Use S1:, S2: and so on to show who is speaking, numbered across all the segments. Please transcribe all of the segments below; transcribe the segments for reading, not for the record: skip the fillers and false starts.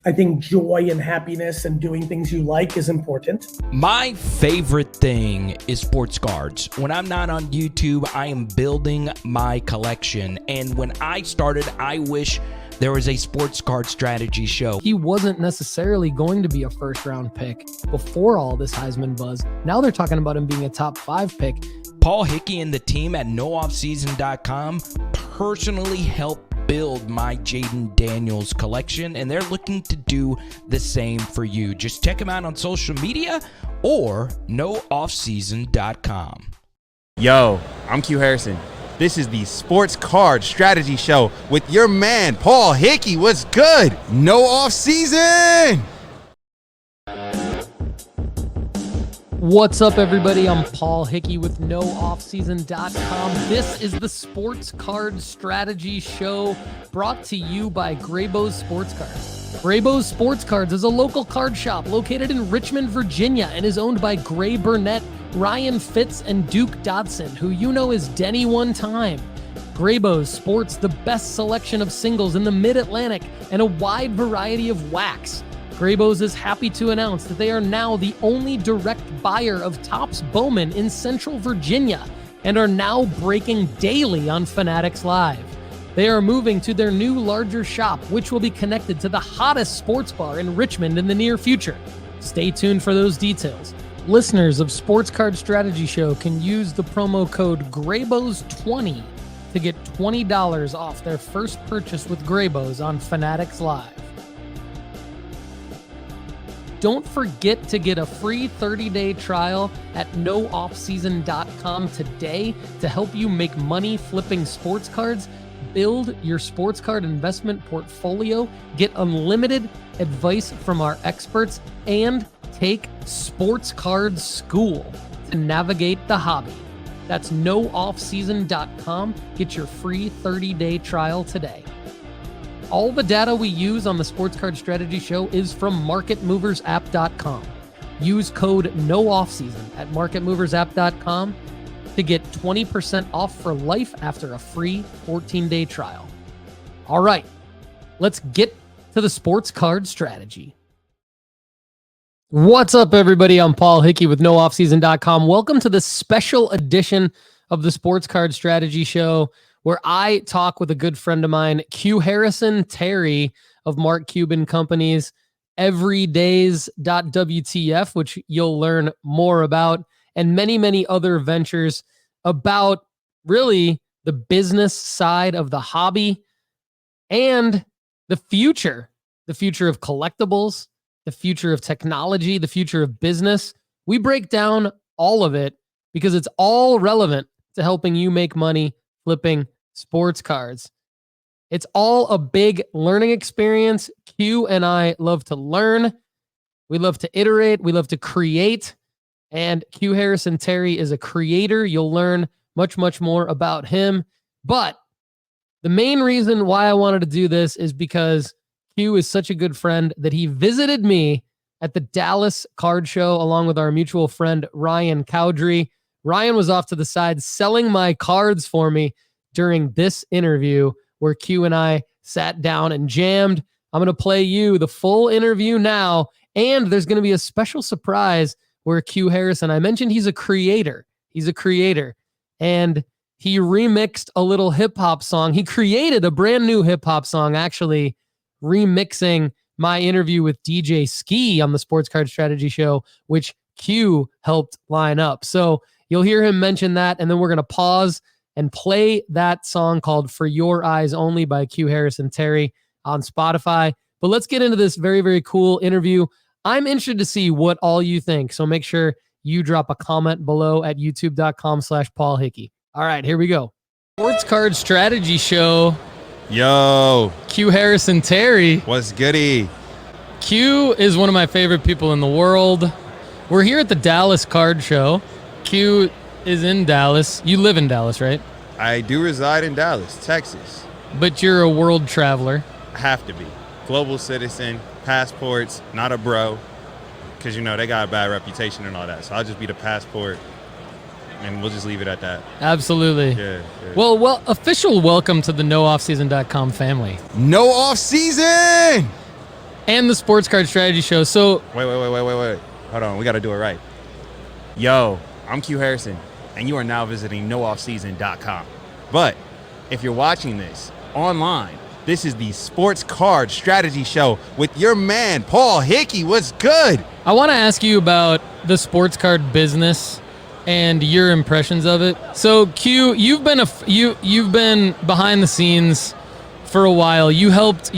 S1: I think joy and happiness and doing things you like is important.
S2: My favorite thing is sports cards. When I'm not on YouTube, I am building my collection. And when I started, I wish there was a sports card strategy show.
S3: He wasn't necessarily going to be a first-round pick before all this Heisman buzz. Now they're talking about him being a top 5 pick.
S2: Paul Hickey and the team at NoOffSeason.com personally helped build my Jaden Daniels collection, and they're looking to do the same for you. Just check them out on social media or NoOffSeason.com.
S4: Yo, I'm QuHarrison. This is the Sports Card Strategy Show with your man, Paul Hickey. What's good? No off season.
S3: What's up, everybody? I'm Paul Hickey with NoOffSeason.com. This is the Sports Card Strategy Show brought to you by Graybo's Sports Cards. Graybo's Sports Cards is a local card shop located in Richmond, Virginia, and is owned by Gray Burnett, Ryan Fitz, and Duke Dodson, who you know is Denny One Time. Graybo's sports the best selection of singles in the Mid-Atlantic and a wide variety of wax. Graybo's is happy to announce that they are now the only direct buyer of Topps Bowman in Central Virginia and are now breaking daily on Fanatics Live. They are moving to their new larger shop, which will be connected to the hottest sports bar in Richmond in the near future. Stay tuned for those details. Listeners of Sports Card Strategy Show can use the promo code GRAYBOS20 to get $20 off their first purchase with Graybo's on Fanatics Live. Don't forget to get a free 30-day trial at NoOffSeason.com today to help you make money flipping sports cards, build your sports card investment portfolio, get unlimited advice from our experts, and take Sports Card School to navigate the hobby. That's NoOffSeason.com. Get your free 30-day trial today. All the data we use on the Sports Card Strategy Show is from MarketMoversApp.com. Use code NOOFFSEASON at MarketMoversApp.com to get 20% off for life after a free 14-day trial. All right, let's get to the Sports Card Strategy. What's up, everybody? I'm Paul Hickey with NoOffSeason.com. Welcome to the special edition of the Sports Card Strategy Show, where I talk with a good friend of mine, QuHarrison Terry of Mark Cuban Company's Everydays.WTF, which you'll learn more about, and many, many other ventures about really the business side of the hobby and the future of collectibles, the future of technology, the future of business. We break down all of it because it's all relevant to helping you make money flipping sports cards. It's all a big learning experience. Q and I love to learn. We love to iterate. We love to create. And QuHarrison Terry is a creator. You'll learn much, much more about him. But the main reason why I wanted to do this is because Q is such a good friend that he visited me at the Dallas Card Show along with our mutual friend, Ryan Cowdrey. Ryan was off to the side selling my cards for me during this interview where Q and I sat down and jammed. I'm going to play you the full interview now, and there's going to be a special surprise where QuHarrison, I mentioned he's a creator. He's a creator, and he remixed a little hip-hop song. He created a brand new hip-hop song, actually remixing my interview with DJ Ski on the Sports Card Strategy Show, which Q helped line up. So you'll hear him mention that, and then we're going to pause and play that song called For Your Eyes Only by QuHarrison Terry on Spotify. But let's get into this very, very cool interview. I'm interested to see what all you think, so make sure you drop a comment below at youtube.com/Paul Hickey. All right, here we go. Sports Card Strategy Show.
S4: Yo.
S3: QuHarrison Terry.
S4: What's goody?
S3: Q is one of my favorite people in the world. We're here at the Dallas Card Show. Q is in Dallas. You live in Dallas, right?
S4: I do reside in Dallas, Texas.
S3: But you're a world traveler.
S4: I have to be. Global citizen, passports, not a bro. Because, you know, they got a bad reputation and all that. So I'll just be the passport, and we'll just leave it at that.
S3: Absolutely.
S4: Yeah.
S3: Well, official welcome to the NoOffSeason.com family.
S4: No off season!
S3: and the Sports Card Strategy Show. So
S4: Wait. Hold on, we got to do it right. Yo, I'm QuHarrison, and you are now visiting nooffseason.com. But if you're watching this online, this is the Sports Card Strategy Show with your man, Paul Hickey. What's good?
S3: I want to ask you about the sports card business and your impressions of it. So Q, you've been behind the scenes for a while. You helped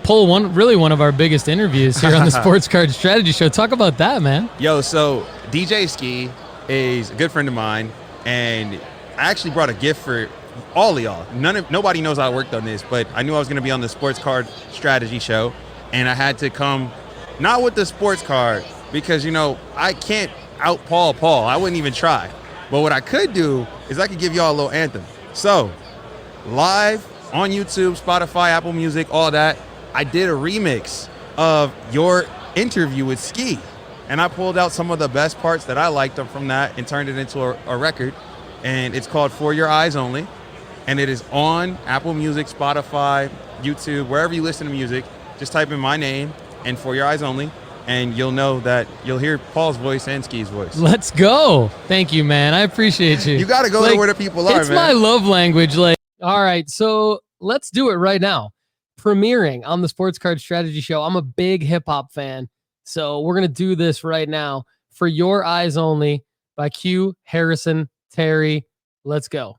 S3: pull one of our biggest interviews here on the Sports Card Strategy Show. Talk about that, man.
S4: Yo, so DJ Ski is a good friend of mine, and I actually brought a gift for all of y'all. Nobody knows I worked on this, but I knew I was going to be on the Sports Card Strategy Show, and I had to come not with the sports card because, I can't out Paul. I wouldn't even try. But what I could do is I could give y'all a little anthem. So, live on YouTube, Spotify, Apple Music, all that, I did a remix of your interview with Ski, and I pulled out some of the best parts that I liked from that and turned it into a record, and it's called For Your Eyes Only. And it is on Apple Music, Spotify, YouTube, wherever you listen to music. Just type in my name and For Your Eyes Only, and you'll know that you'll hear Paul's voice and Ski's voice.
S3: Let's go. Thank you, man. I appreciate you.
S4: You got to go to where the people are,
S3: it's
S4: man.
S3: It's my love language. All right, so let's do it right now. Premiering on the Sports Card Strategy Show. I'm a big hip-hop fan, so we're going to do this right now. For Your Eyes Only by QuHarrison Terry. Let's go.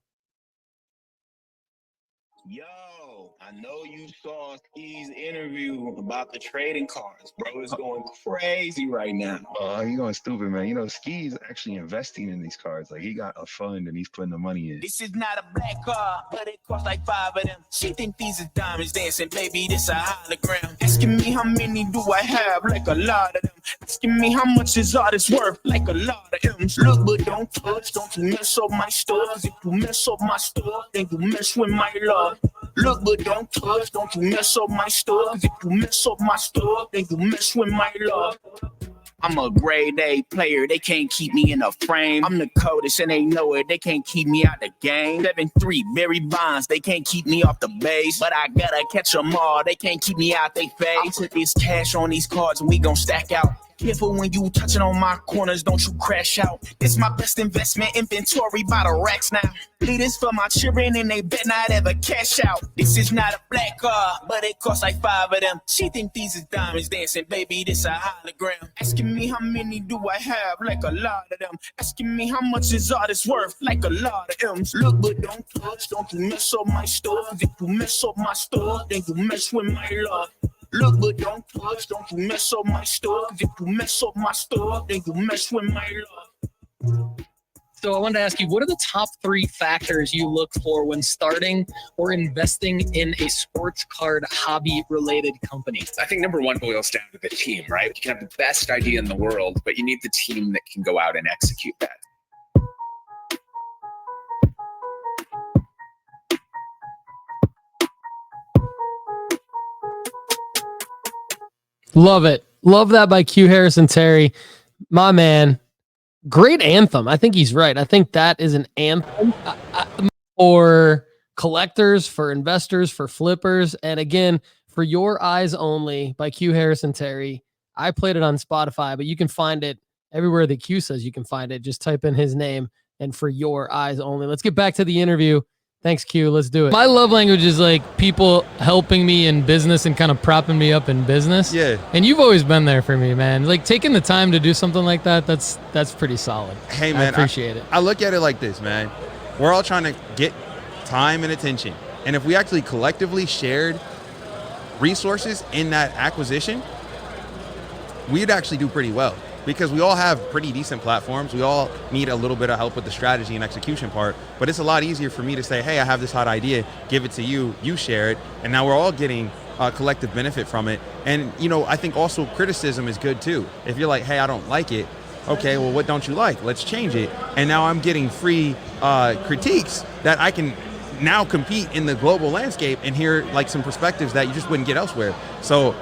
S5: Yo, I know you saw Ski's interview about the trading cards, bro. It's going crazy right now.
S6: He's going stupid, man. Ski's actually investing in these cards. Like, he got a fund and he's putting the money in.
S5: This is not a black card, but it costs like 5 of them. She think these is diamonds dancing, baby, this a hologram. Asking me how many do I have, like a lot of them. Asking me how much is all this worth, like a lot of M's. Look, but don't touch, don't you mess up my stuff. If you mess up my stuff, then you mess with my love. Look, but don't touch, don't you mess up my stuff. If you mess up my stuff, then you mess with my love. I'm a grade A player, they can't keep me in a frame. I'm the coldest and they know it, they can't keep me out the game. 7-3, Barry Bonds, they can't keep me off the base. But I gotta catch them all, they can't keep me out they face. I put this cash on these cards and we gon' stack out. Careful when you touching on my corners, don't you crash out. This my best investment inventory by the racks now. Lead this for my children and they bet not ever cash out. This is not a black car, but it costs like 5 of them. She think these is diamonds dancing, baby, this a hologram. Asking me how many do I have, like a lot of them. Asking me how much is all this worth, like a lot of M's. Look, but don't touch, don't you mess up my stuff. If you mess up my stuff, then you mess with my love. Look, but don't touch, don't you mess up my stuff. If you mess up my stuff, then you mess with my love.
S3: So I wanted to ask you, what are the top 3 factors you look for when starting or investing in a sports card hobby-related company?
S7: I think number 1 boils down to the team, right? You can have the best idea in the world, but you need the team that can go out and execute that.
S3: Love it. Love that by QuHarrison Terry. My man. Great anthem. I think he's right. I think that is an anthem for collectors, for investors, for flippers. And again, For Your Eyes Only by QuHarrison Terry. I played it on Spotify, but you can find it everywhere that Q says you can find it. Just type in his name and For Your Eyes Only. Let's get back to the interview. Thanks, Q. Let's do it. My love language is like people helping me in business and kind of propping me up in business.
S4: Yeah.
S3: And you've always been there for me, man. Like taking the time to do something like that, that's pretty solid.
S4: Hey, man.
S3: I appreciate it.
S4: I look at it like this, man. We're all trying to get time and attention. And if we actually collectively shared resources in that acquisition, we'd actually do pretty well. Because we all have pretty decent platforms. We all need a little bit of help with the strategy and execution part. But it's a lot easier for me to say, hey, I have this hot idea, give it to you, you share it. And now we're all getting collective benefit from it. And, I think also criticism is good too. If you're like, hey, I don't like it. Okay, well, what don't you like? Let's change it. And now I'm getting free critiques that I can now compete in the global landscape and hear like some perspectives that you just wouldn't get elsewhere. So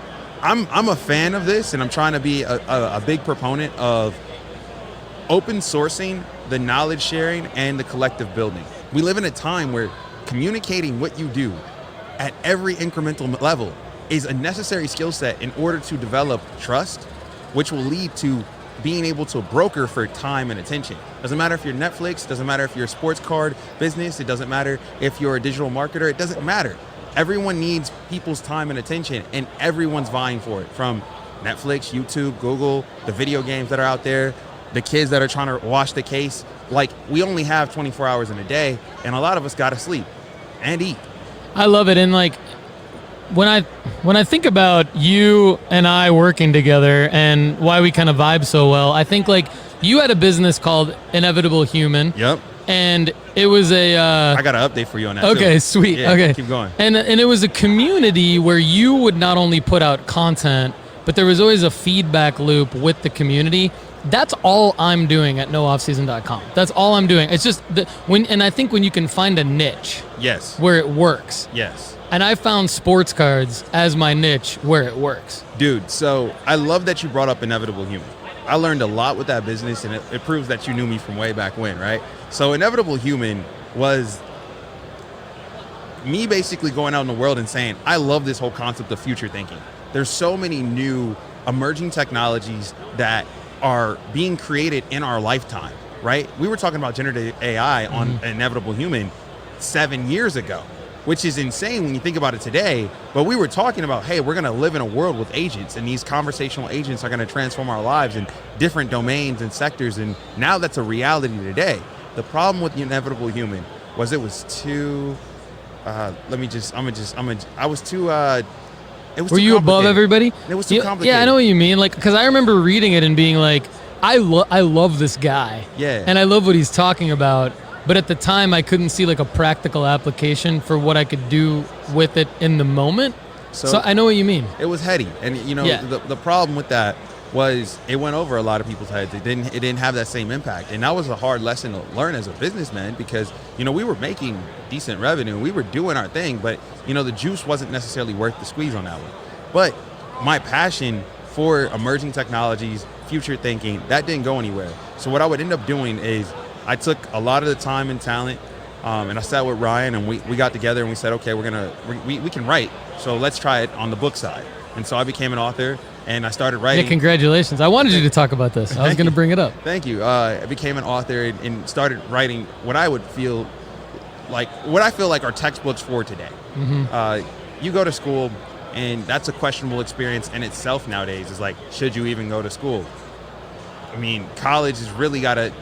S4: I'm a fan of this, and I'm trying to be a big proponent of open sourcing the knowledge sharing and the collective building. We live in a time where communicating what you do at every incremental level is a necessary skill set in order to develop trust, which will lead to being able to broker for time and attention. Doesn't matter if you're Netflix, doesn't matter if you're a sports card business, it doesn't matter if you're a digital marketer, it doesn't matter. Everyone needs people's time and attention, and everyone's vying for it, from Netflix, YouTube, Google, the video games that are out there, the kids that are trying to wash the case. Like, we only have 24 hours in a day, and a lot of us gotta sleep and eat.
S3: I love it. And like, when I think about you and I working together and why we kind of vibe so well, I think like you had a business called Inevitable Human.
S4: Yep.
S3: And it was a
S4: I got an update for you on that.
S3: Okay,
S4: too.
S3: sweet.
S4: Yeah,
S3: okay.
S4: keep going.
S3: And it was a community where you would not only put out content, but there was always a feedback loop with the community. That's all I'm doing at nooffseason.com. That's all I'm doing. It's just and I think when you can find a niche,
S4: Yes.
S3: where it works.
S4: Yes.
S3: And I found sports cards as my niche where it works.
S4: Dude, so I love that you brought up Inevitable Human. I learned a lot with that business, and it proves that you knew me from way back when, right? So Inevitable Human was me basically going out in the world and saying, I love this whole concept of future thinking. There's so many new emerging technologies that are being created in our lifetime, right? We were talking about generative AI on Inevitable Human 7 years ago, which is insane when you think about it today. But we were talking about, hey, we're going to live in a world with agents, and these conversational agents are going to transform our lives in different domains and sectors. And now that's a reality today. The problem with the Inevitable Human was it was too, I was too,
S3: Were you above everybody?
S4: It was too complicated.
S3: Yeah, I know what you mean. Like, because I remember reading it and being like, I love this guy.
S4: Yeah.
S3: And I love what he's talking about. But at the time, I couldn't see like a practical application for what I could do with it in the moment. So I know what you mean.
S4: It was heady. And, you know, the problem with that was it went over a lot of people's heads. It didn't have that same impact. And that was a hard lesson to learn as a businessman, because, you know, we were making decent revenue. We were doing our thing, but, you know, the juice wasn't necessarily worth the squeeze on that one. But my passion for emerging technologies, future thinking, that didn't go anywhere. So what I would end up doing is I took a lot of the time and talent, and I sat with Ryan, and we got together and we said, okay, we can write, so let's try it on the book side. And so I became an author, and I started writing.
S3: Yeah, congratulations. I wanted you to talk about this. I was going to bring it up.
S4: Thank you. I became an author and started writing what I feel like are textbooks for today. You go to school, and that's a questionable experience in itself nowadays. Is like, should you even go to school? I mean, college has really got to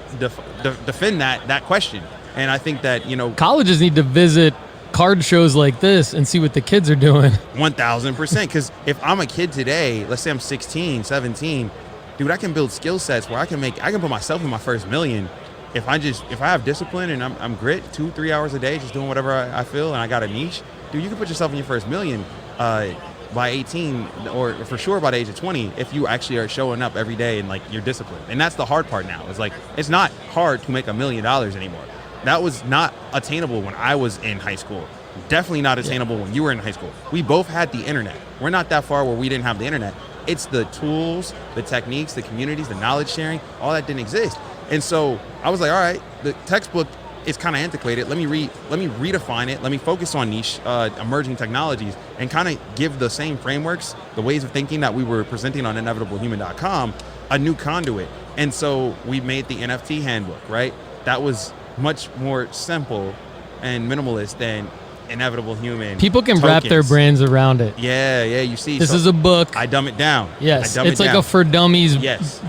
S4: defend that question. And I think that, you know,
S3: colleges need to visit card shows like this and see what the kids are doing.
S4: 1,000%. Because if I'm a kid today, let's say I'm 16, 17, dude, I can build skill sets where I can put myself in my first million. If I have discipline and I'm grit 2-3 hours a day, just doing whatever I feel, and I got a niche, dude, you can put yourself in your first million by 18, or for sure by the age of 20, if you actually are showing up every day and like you're disciplined. And that's the hard part now. It's like, it's not hard to make $1 million anymore. That was not attainable when I was in high school. Definitely not attainable when you were in high school. We both had the internet. We're not that far where we didn't have the internet. It's the tools, the techniques, the communities, the knowledge sharing, all that didn't exist. And so I was like, all right, the textbook is kind of antiquated. Let me redefine it. Let me focus on niche emerging technologies and kind of give the same frameworks, the ways of thinking that we were presenting on inevitablehuman.com, a new conduit. And so we made the NFT handbook, right? That was much more simple and minimalist than Inevitable Human.
S3: People can wrap their brains around it.
S4: Yeah, you see.
S3: This is a book.
S4: I dumb it down.
S3: Yes, it's like a For Dummies,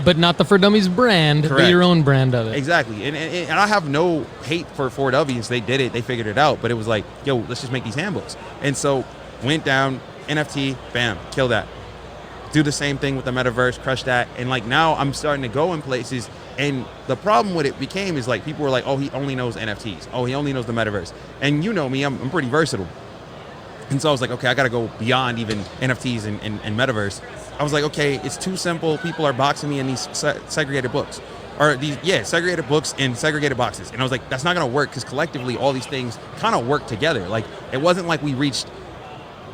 S3: but not the For Dummies brand,
S4: Correct.
S3: but your own brand of it.
S4: Exactly. And I have no hate for For Dummies. They did it. They figured it out. But it was like, yo, let's just make these handbooks. And so went down, NFT, bam, kill that. Do the same thing with the metaverse, crush that. And like now I'm starting to go in places. And the problem with it became is like people were like, oh, he only knows NFTs. Oh, he only knows the metaverse. And you know me, I'm pretty versatile. And so I was like, okay, I got to go beyond even NFTs and metaverse. I was like, okay, it's too simple. People are boxing me in these segregated books. Or these, segregated books in segregated boxes. And I was like, that's not going to work, because collectively all these things kind of work together. Like, it wasn't like we reached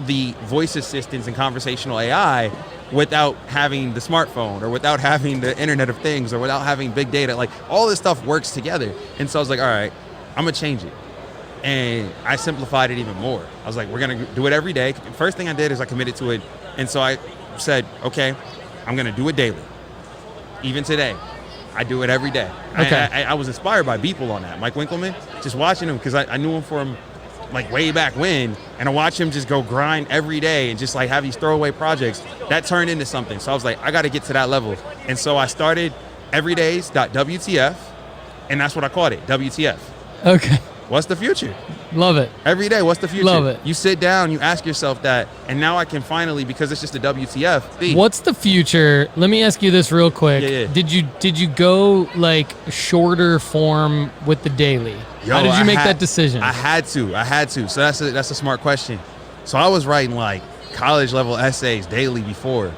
S4: the voice assistants and conversational AI without having the smartphone, or without having the Internet of Things, or without having big data. Like, all this stuff works together. And so I was like, all right, I'm gonna change it. And I simplified it even more. I was like, we're going to do it every day. First thing I did is I committed to it. And so I said, okay, I'm going to do it daily. Even today, I do it every day.
S3: Okay.
S4: I was inspired by Beeple on that. Mike Winkleman, just watching him, because I knew him from like way back when, and I watch him just go grind every day and just like have these throwaway projects. That turned into something. So I was like, I got to get to that level. And so I started everydays.wtf, and that's what I called it, WTF.
S3: Okay.
S4: What's the future?
S3: Love it.
S4: Every day, what's the future?
S3: Love it.
S4: You sit down, you ask yourself that, and now I can finally, because it's just a WTF.
S3: What's the future? Let me ask you this real quick.
S4: Yeah.
S3: Did you go like shorter form with the daily? How did you make that decision?
S4: I had to. So that's a smart question. So I was writing like college level essays daily before.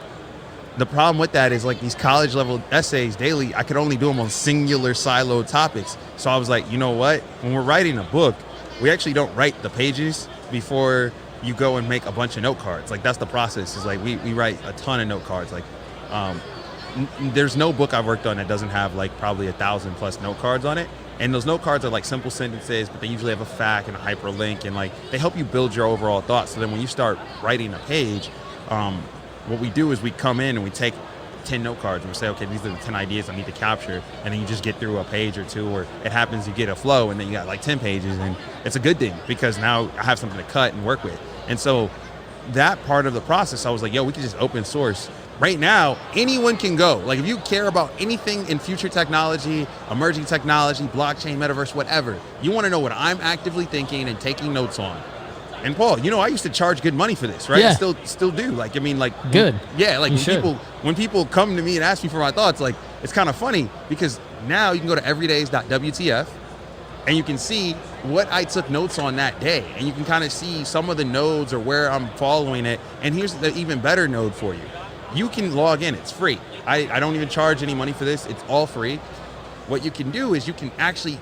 S4: The problem with that is like these college level essays daily, I could only do them on singular siloed topics. So I was like, you know what? When we're writing a book, we actually don't write the pages before you go and make a bunch of note cards. Like that's the process. Is like we write a ton of note cards. Like there's no book I've worked on that doesn't have like probably 1,000+ note cards on it. And those note cards are like simple sentences, but they usually have a fact and a hyperlink, and like they help you build your overall thoughts. So then when you start writing a page, what we do is we come in and we take 10 note cards and we say, okay, these are the 10 ideas I need to capture. And then you just get through a page or two, or it happens you get a flow and then you got like 10 pages, and it's a good thing because now I have something to cut and work with. And so that part of the process, I was like, yo, we can just open source. Right now, anyone can go. Like if you care about anything in future technology, emerging technology, blockchain, metaverse, whatever, you want to know what I'm actively thinking and taking notes on. And Paul, you know, I used to charge good money for this, right?
S3: Yeah.
S4: I still do. Like, I mean, like,
S3: good.
S4: Yeah, like
S3: You
S4: when people come to me and ask me for my thoughts, like it's kind of funny because now you can go to everydays.wtf and you can see what I took notes on that day, and you can kind of see some of the nodes or where I'm following it. And here's the even better node for you. You can log in, it's free. I don't even charge any money for this. It's all free. What you can do is you can actually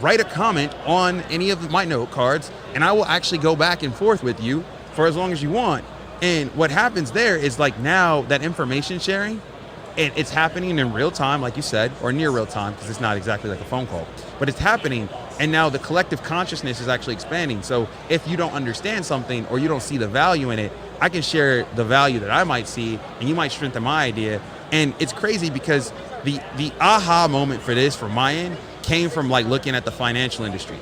S4: write a comment on any of my note cards, and I will actually go back and forth with you for as long as you want. And what happens there is like now that information sharing, and it's happening in real time, like you said, or near real time, because it's not exactly like a phone call, but it's happening. And now the collective consciousness is actually expanding. So if you don't understand something or you don't see the value in it, I can share the value that I might see, and you might strengthen my idea. And it's crazy because the aha moment for this, from my end, came from like looking at the financial industry.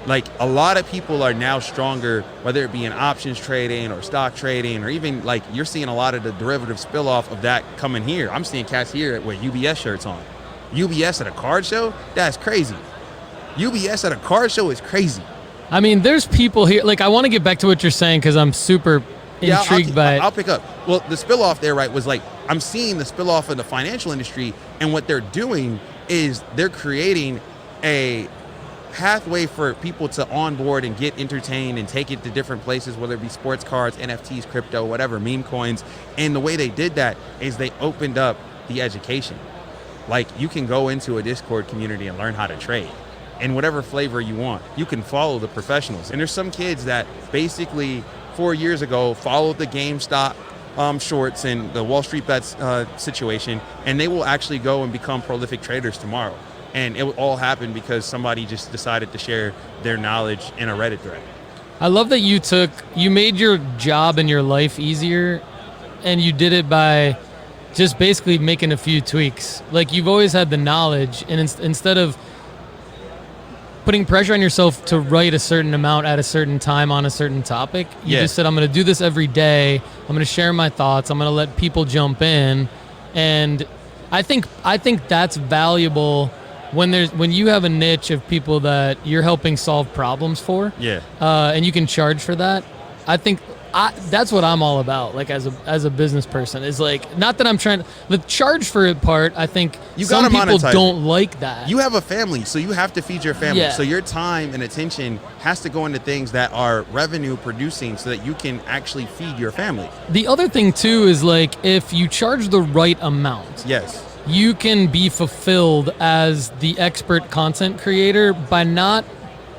S4: Like a lot of people are now stronger, whether it be in options trading or stock trading, or even like you're seeing a lot of the derivative spill off of that coming here. I'm seeing cats here with UBS shirts on. UBS at a card show? That's crazy. UBS at a card show is crazy.
S3: I mean, there's people here. Like, I want to get back to what you're saying because I'm super intrigued by it.
S4: I'll pick up. Well, the spill off there, right, was like I'm seeing the spill off in the financial industry, and what they're doing is they're creating a pathway for people to onboard and get entertained and take it to different places, whether it be sports cards, NFTs, crypto, whatever, meme coins. And the way they did that is they opened up the education. Like you can go into a Discord community and learn how to trade in whatever flavor you want. You can follow the professionals. And there's some kids that basically 4 years ago followed the GameStop shorts and the Wall Street Bets situation, and they will actually go and become prolific traders tomorrow. And it all happened because somebody just decided to share their knowledge in a Reddit thread.
S3: I love that you made your job and your life easier, and you did it by just basically making a few tweaks. Like you've always had the knowledge, and instead of putting pressure on yourself to write a certain amount at a certain time on a certain topic, you just said, I'm going to do this every day. I'm going to share my thoughts. I'm going to let people jump in. And I think that's valuable when you have a niche of people that you're helping solve problems for.
S4: Yeah.
S3: And you can charge for that. I think that's what I'm all about. Like as a business person, is like, not that I'm trying to, the charge for it part. I think some people don't like that.
S4: You have a family, so you have to feed your family.
S3: Yeah.
S4: So your time and attention has to go into things that are revenue producing so that you can actually feed your family.
S3: The other thing too is like, if you charge the right amount,
S4: yes,
S3: you can be fulfilled as the expert content creator by not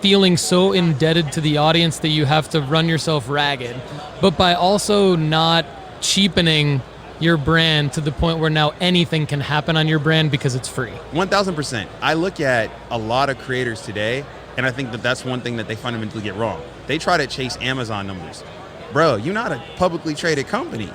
S3: feeling so indebted to the audience that you have to run yourself ragged, but by also not cheapening your brand to the point where now anything can happen on your brand because it's free.
S4: 1,000%. I look at a lot of creators today And I think that that's one thing that they fundamentally get wrong. They try to chase Amazon numbers. Bro, you're not a publicly traded company.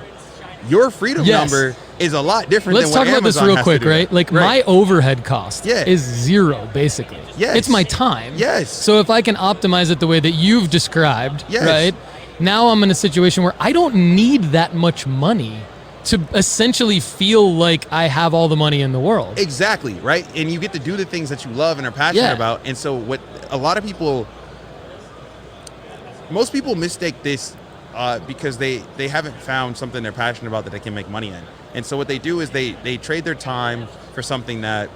S4: Your freedom number is a lot different
S3: Let's
S4: than what
S3: talk about
S4: Amazon
S3: this real
S4: has
S3: quick,
S4: to do.
S3: right? Like my overhead cost
S4: Yeah.
S3: is zero, basically.
S4: Yes.
S3: It's my time.
S4: Yes.
S3: So if I can optimize it the way that you've described,
S4: Yes.
S3: right? Now I'm in a situation where I don't need that much money to essentially feel like I have all the money in the world.
S4: Exactly, right? And you get to do the things that you love and are passionate about. And so what a lot of people, most people mistake this because they haven't found something they're passionate about that they can make money in. And so what they do is they trade their time for something that,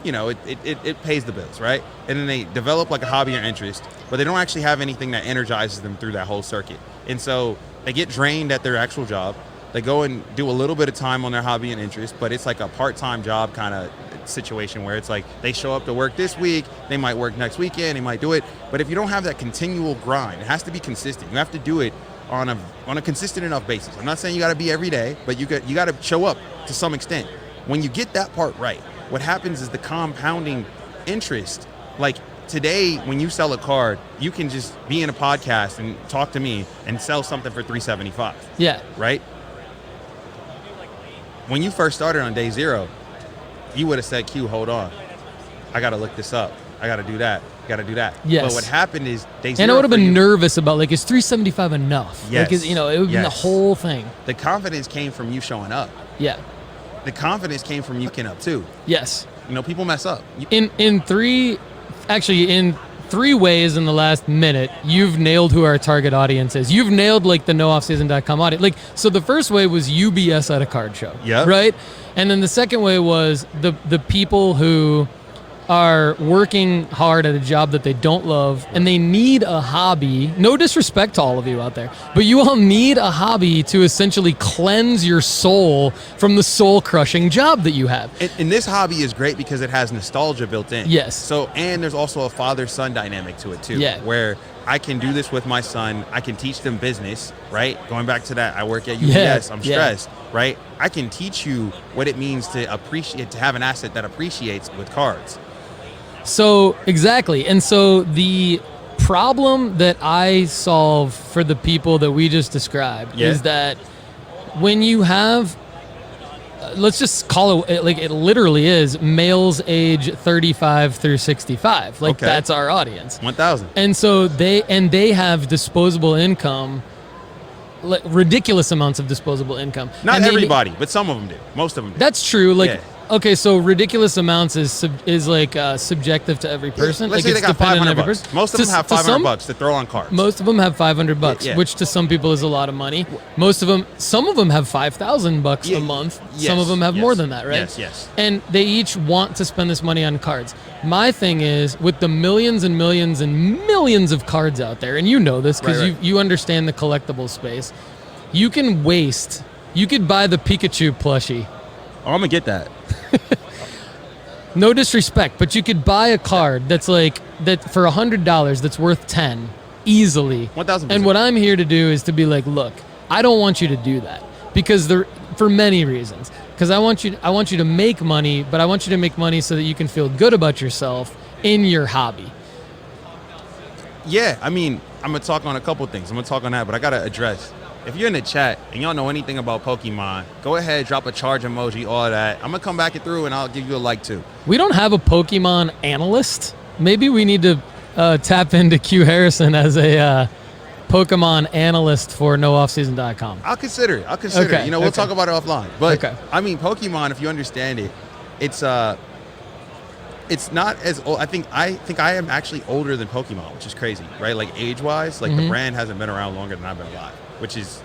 S4: you know, it pays the bills, right? And then they develop like a hobby or interest, but they don't actually have anything that energizes them through that whole circuit. And so they get drained at their actual job. They go and do a little bit of time on their hobby and interest, but it's like a part-time job kind of situation where it's like they show up to work this week, they might work next weekend, they might do it. But if you don't have that continual grind, it has to be consistent. You have to do it on a consistent enough basis. I'm not saying you got to be every day, but you got to show up to some extent. When you get that part right, what happens is the compounding interest. Like today, when you sell a card, you can just be in a podcast and talk to me and sell something for $375.
S3: Yeah.
S4: Right? When you first started on day zero, you would have said, Q, hold on. I got to look this up. I got to do that. Got to do that.
S3: Yes.
S4: But what happened is day zero.
S3: And I would have
S4: for
S3: been
S4: you-
S3: nervous about, like, is $375 enough?
S4: Yes.
S3: Like, you know, it would have been the
S4: Yes.
S3: whole thing.
S4: The confidence came from you showing up.
S3: Yeah.
S4: The confidence came from you looking up too.
S3: Yes.
S4: You know, people mess up.
S3: In three ways in the last minute, you've nailed who our target audience is. You've nailed like the nooffseason.com audience. Like, so the first way was UBS at a card show.
S4: Yep.
S3: Right? And then the second way was the people who are working hard at a job that they don't love and they need a hobby. No disrespect to all of you out there, but you all need a hobby to essentially cleanse your soul from the soul-crushing job that you have.
S4: And this hobby is great because it has nostalgia built in.
S3: Yes.
S4: So, and there's also a father-son dynamic to it too.
S3: Yeah.
S4: Where I can do this with my son. I can teach them business, right? Going back to that, I work at UBS.
S3: Yeah.
S4: I'm
S3: Yeah.
S4: stressed, right? I can teach you what it means to have an asset that appreciates with cards.
S3: So, exactly. And so the problem that I solve for the people that we just described is that when you have, let's just call it, like it literally is, males age 35 through 65. Like that's our audience.
S4: 1,000.
S3: And so they have disposable income, like ridiculous amounts of disposable income.
S4: Not
S3: And they-
S4: everybody, but some of them do. Most of them do.
S3: That's true. Like,
S4: Yeah.
S3: okay, so ridiculous amounts is like subjective to every person.
S4: Let's
S3: like
S4: say
S3: it's
S4: they got
S3: dependent on
S4: 500
S3: every
S4: bucks.
S3: person.
S4: Most of them have
S3: To
S4: 500
S3: some-
S4: bucks to throw on cards.
S3: Most of them have 500 bucks,
S4: Yeah.
S3: which to some people is a lot of money. Some of them have 5,000 bucks a month. Some of them have more than that, right?
S4: Yes, yes.
S3: And they each want to spend this money on cards. My thing is, with the millions and millions and millions of cards out there, and you know this because
S4: Right.
S3: you understand the collectible space, you can waste. You could buy the Pikachu plushie.
S4: Oh, I'm going to get that.
S3: No disrespect, but you could buy a card that's like that for $100 that's worth 10 easily.
S4: 1,000%.
S3: And what I'm here to do is to be like, look, I don't want you to do that because for many reasons. Because I want you to make money, but I want you to make money so that you can feel good about yourself in your hobby.
S4: Yeah, I mean, I'm going to talk on a couple things. I'm going to talk on that, but I got to address. If you're in the chat and y'all know anything about Pokemon, go ahead, drop a charge emoji, all of that. I'm going to come back through and I'll give you a like too.
S3: We don't have a Pokemon analyst. Maybe we need to tap into QuHarrison as a Pokemon analyst for nooffseason.com.
S4: I'll consider it.
S3: Okay,
S4: You know, we'll talk about it offline. But
S3: Okay.
S4: I mean, Pokemon, if you understand it, it's not as old. I think I am actually older than Pokemon, which is crazy, right? Like age-wise, like the brand hasn't been around longer than I've been alive, which is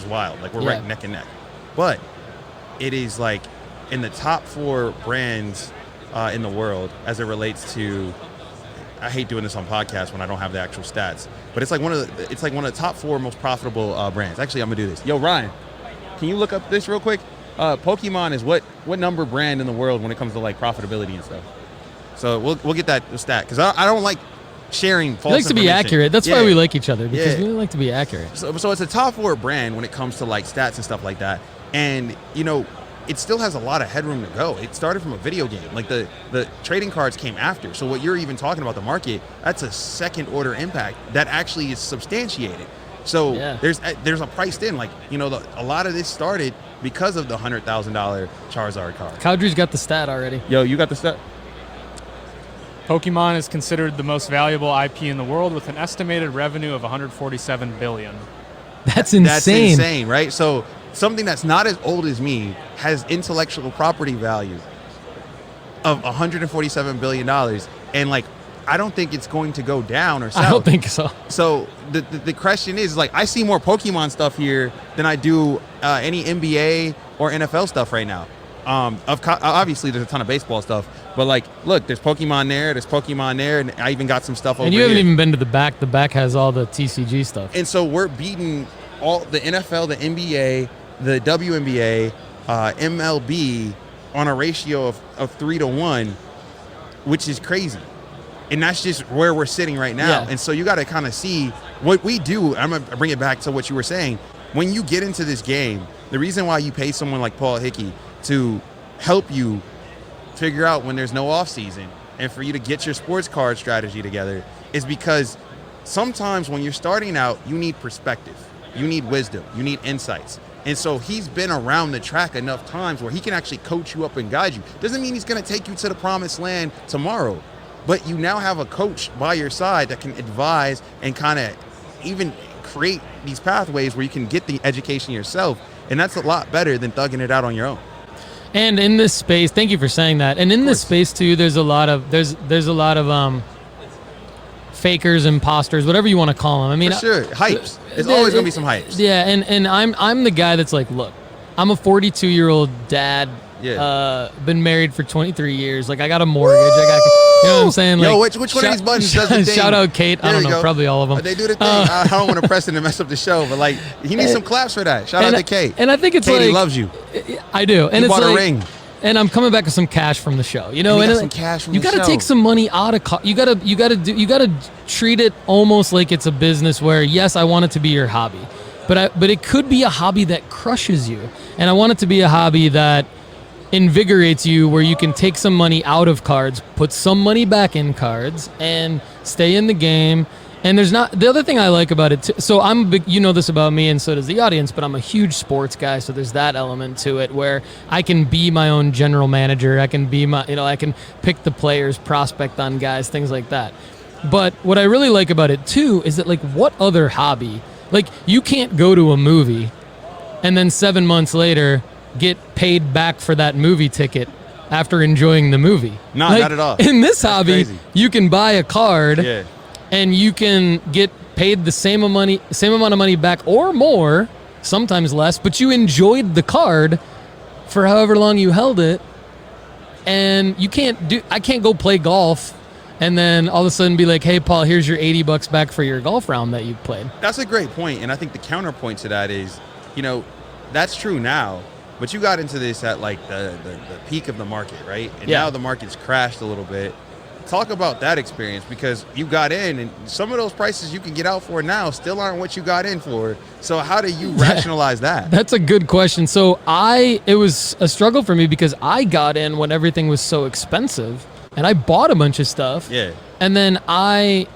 S4: wild. Like we're right neck and neck. But it is like in the top 4 brands in the world as it relates to. I hate doing this on podcasts when I don't have the actual stats, but it's like one of the top 4 most profitable brands. Actually, I'm gonna do this. Yo, Ryan, can you look up this real quick? Pokemon is what number brand in the world when it comes to like profitability and stuff. So we'll get that stat because I don't like sharing false
S3: He likes to be
S4: information.
S3: accurate. That's why we like each other, because
S4: Yeah.
S3: we like to be accurate.
S4: So it's a top 4 brand when it comes to like stats and stuff like that. And you know, it still has a lot of headroom to go. It started from a video game. Like the trading cards came after. So what you're even talking about the market, that's a second order impact that actually is substantiated. So there's a priced in, like, you know, a lot of this started because of the $100,000 Charizard card.
S3: Cowdrey's got the stat already.
S4: Yo, you got the stat?
S8: Pokemon is considered the most valuable IP in the world with an estimated revenue of $147 billion.
S3: That's insane.
S4: That's insane, right? So something that's not as old as me has intellectual property value of $147 billion. And, like, I don't think it's going to go down or south.
S3: I don't think so.
S4: So the question is, like, I see more Pokemon stuff here than I do any NBA or NFL stuff right now. Obviously, there's a ton of baseball stuff, but, like, look, there's Pokemon there, and I even got some stuff over here.
S3: And you haven't even been to the back. The back has all the TCG stuff.
S4: And so we're beating all the NFL, the NBA, the WNBA, MLB on a ratio of 3-1, which is crazy. And that's just where we're sitting right now.
S3: Yeah.
S4: And so you got to kind of see what we do. I'm going to bring it back to what you were saying. When you get into this game, the reason why you pay someone like Paul Hickey to help you figure out when there's no off season and for you to get your sports card strategy together is because sometimes when you're starting out, you need perspective, you need wisdom, you need insights. And so he's been around the track enough times where he can actually coach you up and guide you. Doesn't mean he's going to take you to the promised land tomorrow, but you now have a coach by your side that can advise and kind of even create these pathways where you can get the education yourself. And that's a lot better than thugging it out on your own.
S3: And in this space, thank you for saying that. And in this space too, there's a lot of fakers, imposters, whatever you want to call them. I mean,
S4: for sure, hypes. There's always gonna be some hypes.
S3: Yeah, and I'm the guy that's like, look, I'm a 42-year-old dad.
S4: Yeah.
S3: Been married for 23 years. Like, I got a mortgage. I got, you know what I'm saying? Like,
S4: yo, which one of these buttons does the thing?
S3: Shout out Kate. I don't know, probably all of them.
S4: They do the thing. I don't want to press it and mess up the show, but, like, he needs some claps for that. Shout out to Kate.
S3: And I think it's
S4: Katie
S3: like,
S4: loves you.
S3: I do. And
S4: you
S3: it's
S4: bought
S3: like,
S4: a ring.
S3: And I'm coming back with some cash from the show. You know,
S4: and
S3: got
S4: some cash from
S3: you
S4: the
S3: got to
S4: show.
S3: take some money out of. You gotta treat it almost like it's a business where, yes, I want it to be your hobby, but it could be a hobby that crushes you, and I want it to be a hobby that invigorates you, where you can take some money out of cards, put some money back in cards, and stay in the game. And there's not, the other thing I like about it too, so I'm a big, you know this about me and so does the audience, but I'm a huge sports guy, so there's that element to it where I can be my own general manager, I can be my, I can pick the players, prospect on guys, things like that. But what I really like about it too is that, like, what other hobby, like, you can't go to a movie and then 7 months later get paid back for that movie ticket after enjoying the movie.
S4: No,
S3: like,
S4: not at all.
S3: In this hobby,
S4: crazy.
S3: you can buy a card and you can get paid the same amount of money back or more, sometimes less, but you enjoyed the card for however long you held it. And I can't go play golf and then all of a sudden be like, hey, Paul, here's your $80 back for your golf round that you played.
S4: That's a great point. And I think the counterpoint to that is, that's true now, but you got into this at, like, the peak of the market, right? And now the market's crashed a little bit. Talk about that experience, because you got in and some of those prices you can get out for now still aren't what you got in for. So how do you rationalize that?
S3: That's a good question. So it was a struggle for me because I got in when everything was so expensive and I bought a bunch of stuff.
S4: Yeah.
S3: And then I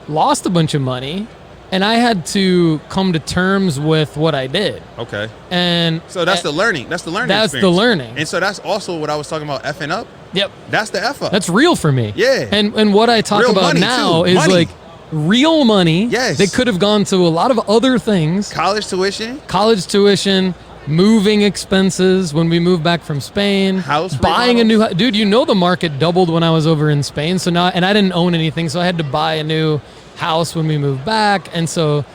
S3: lost a bunch of money and I had to come to terms with what I did.
S4: Okay.
S3: And
S4: so that's the learning. That's the learning
S3: That's
S4: experience.
S3: the learning.
S4: And so that's also what I was talking about, effing up.
S3: Yep.
S4: That's the F up.
S3: That's real for me.
S4: Yeah.
S3: And what I talk
S4: Real
S3: about
S4: money,
S3: now
S4: too.
S3: is
S4: Money.
S3: like real money.
S4: Yes.
S3: That could have gone to a lot of other things.
S4: College tuition, moving expenses when we moved back from Spain, house
S3: buying a
S4: remodels.
S3: new dude. You know the market doubled when I was over in Spain. So now, and I didn't own anything, so I had to buy a new house when we moved back. And so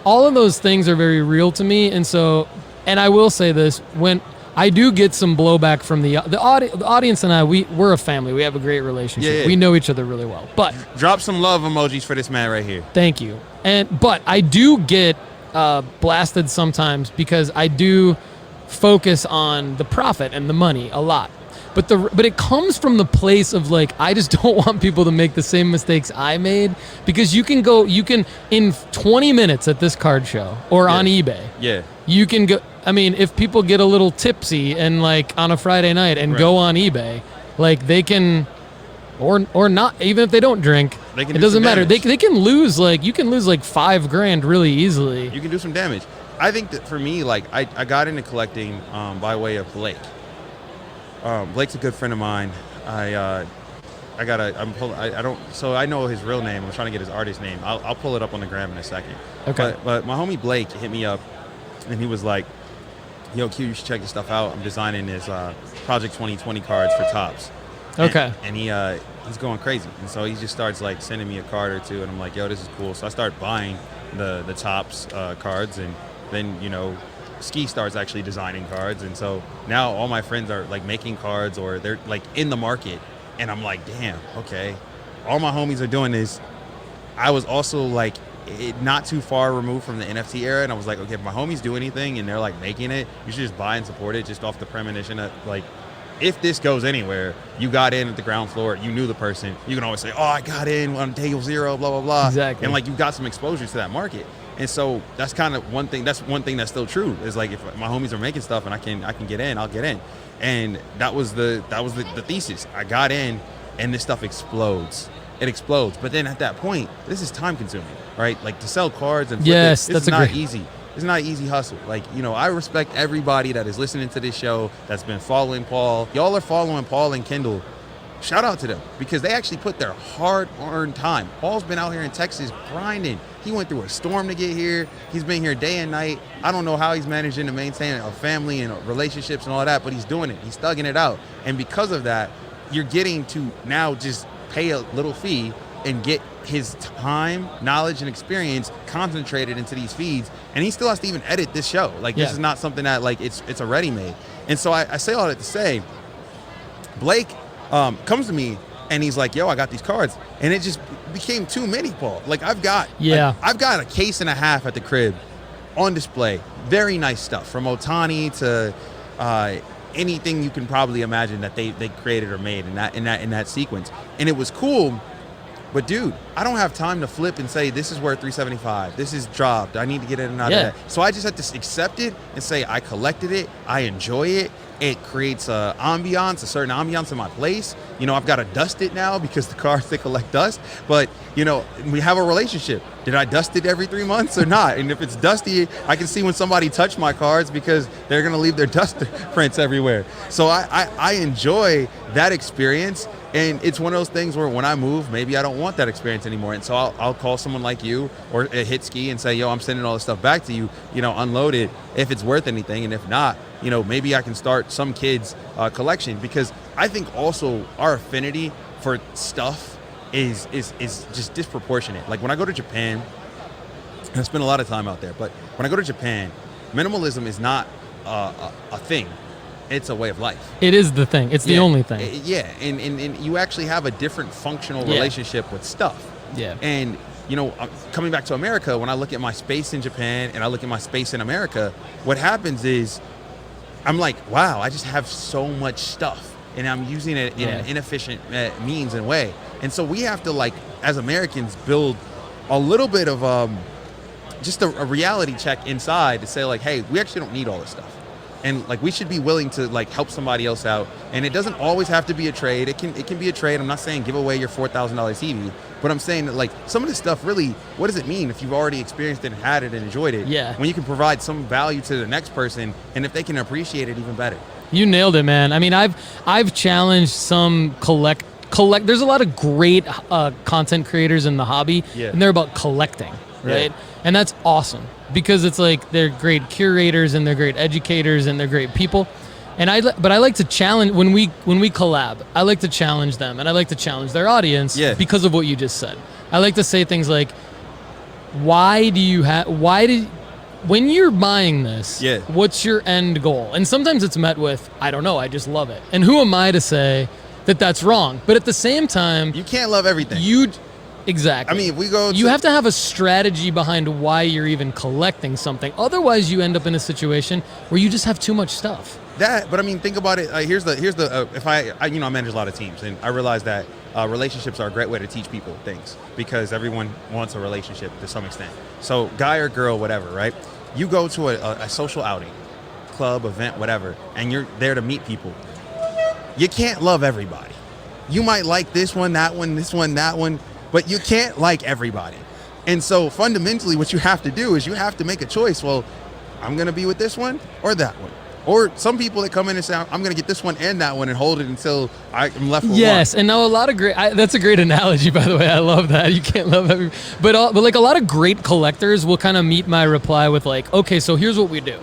S3: all of those things are very real to me. And so, and I will say this, when I do get some blowback from the audience and I, we're a family. We have a great relationship.
S4: Yeah.
S3: We know each other really well. But
S4: drop some love emojis for this man right here.
S3: thank you. But I do get blasted sometimes because I do focus on the profit and the money a lot. But it comes from the place of, like, I just don't want people to make the same mistakes I made, because you can in 20 minutes at this card show or on eBay.
S4: Yeah.
S3: You can go I mean, if people get a little tipsy and like on a Friday night and go on eBay, like they can, or not, even if they don't drink,
S4: They can
S3: it
S4: do
S3: doesn't
S4: some
S3: matter.
S4: damage.
S3: They can lose like, you can lose like $5,000 really easily.
S4: You can do some damage. I think that for me, like I got into collecting by way of Blake. Blake's a good friend of mine. I know his real name. I'm trying to get his artist name. I'll pull it up on the gram in a second.
S3: Okay.
S4: But my homie Blake hit me up, and he was like, "Yo, Q, you should check this stuff out. I'm designing this Project 2020 cards for Topps."
S3: Okay.
S4: And he's going crazy, and so he just starts like sending me a card or two, and I'm like, "Yo, this is cool." So I start buying the Topps cards, and then Ski starts actually designing cards, and so now all my friends are like making cards or they're like in the market, and I'm like, damn, okay, all my homies are doing this. I was also like not too far removed from the NFT era, and I was like, okay, if my homies do anything and they're like making it, you should just buy and support it, just off the premonition of like, if this goes anywhere, you got in at the ground floor, you knew the person, you can always say, oh, I got in on day 0, blah blah blah.
S3: Exactly.
S4: And like you got some exposure to that market. And so that's kind of one thing that's still true, is like, if my homies are making stuff and I can get in, I'll get in. And that was the thesis. I got in, and this stuff explodes. It explodes. But then at that point, this is time consuming, right? Like to sell cards and flip
S3: Yes,
S4: this
S3: that's
S4: is not
S3: great.
S4: easy. It's not an easy hustle. Like, I respect everybody that is listening to this show, that's been following Paul. Y'all are following Paul and Kendall. Shout out to them, because they actually put their hard-earned time. Paul's been out here in Texas grinding. He went through a storm to get here. He's been here day and night. I don't know how he's managing to maintain a family and relationships and all that, but he's doing it. He's thugging it out. And because of that, you're getting to now just pay a little fee and get his time, knowledge, and experience concentrated into these feeds. And he still has to even edit this show. Like, this is not something that, like, it's already made. And so I say all that to say, Blake comes to me and he's like, yo, I got these cards. And it just became too many, Paul. Like, I've got a case and a half at the crib on display. Very nice stuff, from Otani to anything you can probably imagine that they created or made in that sequence. And it was cool. But dude, I don't have time to flip and say, this is worth $375. This is dropped. I need to get it and out of that. So I just had to accept it and say, I collected it. I enjoy it. It creates a certain ambiance in my place. I've got to dust it now because the cards, they collect dust. But, we have a relationship. Did I dust it every 3 months or not? And if it's dusty, I can see when somebody touched my cards because they're going to leave their dust prints everywhere. So I enjoy that experience. And it's one of those things where when I move, maybe I don't want that experience anymore. And so I'll call someone like you or a hit ski and say, yo, I'm sending all this stuff back to you, unload it if it's worth anything. And if not, maybe I can start some kid's collection, because I think also our affinity for stuff is just disproportionate. Like when I go to Japan, and I spend a lot of time out there, but when I go to Japan, minimalism is not a thing. It's a way of life.
S3: It is the thing. It's the only thing.
S4: And you actually have a different functional relationship with stuff.
S3: Yeah.
S4: And, coming back to America, when I look at my space in Japan and I look at my space in America, what happens is I'm like, wow, I just have so much stuff, and I'm using it in an inefficient means and way. And so we have to, like, as Americans, build a little bit of just a reality check inside to say, like, hey, we actually don't need all this stuff. And like, we should be willing to like help somebody else out. And it doesn't always have to be a trade. It can be a trade. I'm not saying give away your $4,000 TV, but I'm saying that like some of this stuff really, what does it mean if you've already experienced it and had it and enjoyed it? Yeah. When you can provide some value to the next person, and if they can appreciate it, even better.
S3: You nailed it, man. I mean, I've challenged some collect. There's a lot of great content creators in the hobby, and they're about collecting, right? And that's awesome, because it's like they're great curators and they're great educators and they're great people. But I like to challenge when we collab. I like to challenge them, and I like to challenge their audience because of what you just said. I like to say things like, when you're buying this, what's your end goal? And sometimes it's met with, I don't know, I just love it. And who am I to say that that's wrong? But at the same time,
S4: you can't love everything.
S3: Exactly.
S4: I mean, if we go,
S3: you have to have a strategy behind why you're even collecting something. Otherwise, you end up in a situation where you just have too much stuff.
S4: But I mean, think about it. Here's the if I manage a lot of teams, and I realize that relationships are a great way to teach people things, because everyone wants a relationship to some extent. So guy or girl, whatever, right? You go to a social outing, club, event, whatever, and you're there to meet people, you can't love everybody. You might like this one, that one, this one, that one, but you can't like everybody. And so fundamentally what you have to do is you have to make a choice. Well, I'm going to be with this one or that one. Or some people that come in and say, I'm going to get this one and that one and hold it until I'm left with one.
S3: Yes, and now a lot of great. That's a great analogy, by the way. I love that. You can't love every, but like a lot of great collectors will kind of meet my reply with like, okay, so here's what we do.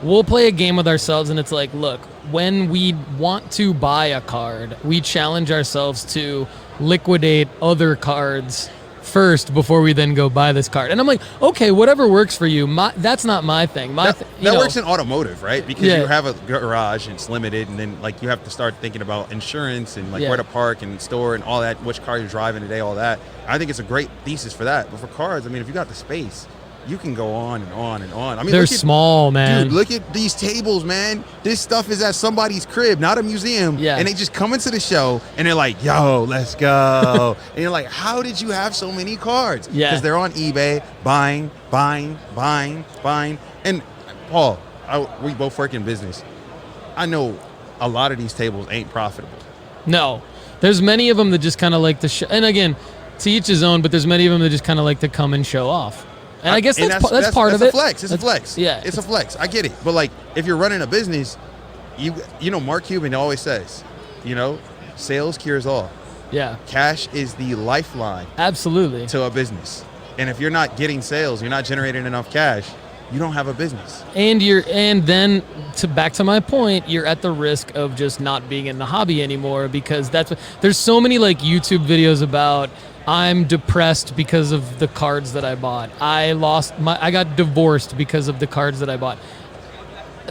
S3: We'll play a game with ourselves, and it's like, look, when we want to buy a card, we challenge ourselves to liquidate other cards first before we then go buy this card. And I'm like, okay, whatever works for you. That's not my thing.
S4: That works in automotive, right? Because you have a garage and it's limited, and then like you have to start thinking about insurance and like where to park and store and all that, which car you're driving today, all that. I think it's a great thesis for that. But for cards, I mean, if you got the space, you can go on and on and on. I mean,
S3: they're small, man.
S4: Dude, look at these tables, man. This stuff is at somebody's crib, not a museum.
S3: Yeah.
S4: And they just come into the show and they're like, yo, let's go. And you're like, how did you have so many cards?
S3: Yeah.
S4: Because they're on eBay, buying. And Paul, we both work in business. I know a lot of these tables ain't profitable.
S3: No. There's many of them that just kind of like to and again, to each his own, but there's many of them that just kind of like to come and show off. And I guess that's part of it.
S4: It's a flex. It's a flex.
S3: Yeah.
S4: It's a flex. I get it. But like, if you're running a business, you know, Mark Cuban always says, you know, sales cures all.
S3: Yeah.
S4: Cash is the lifeline.
S3: Absolutely.
S4: To a business. And if you're not getting sales, you're not generating enough cash, you don't have a business.
S3: And then back to my point, you're at the risk of just not being in the hobby anymore, because there's so many like YouTube videos about, I'm depressed because of the cards that I bought. I got divorced because of the cards that I bought.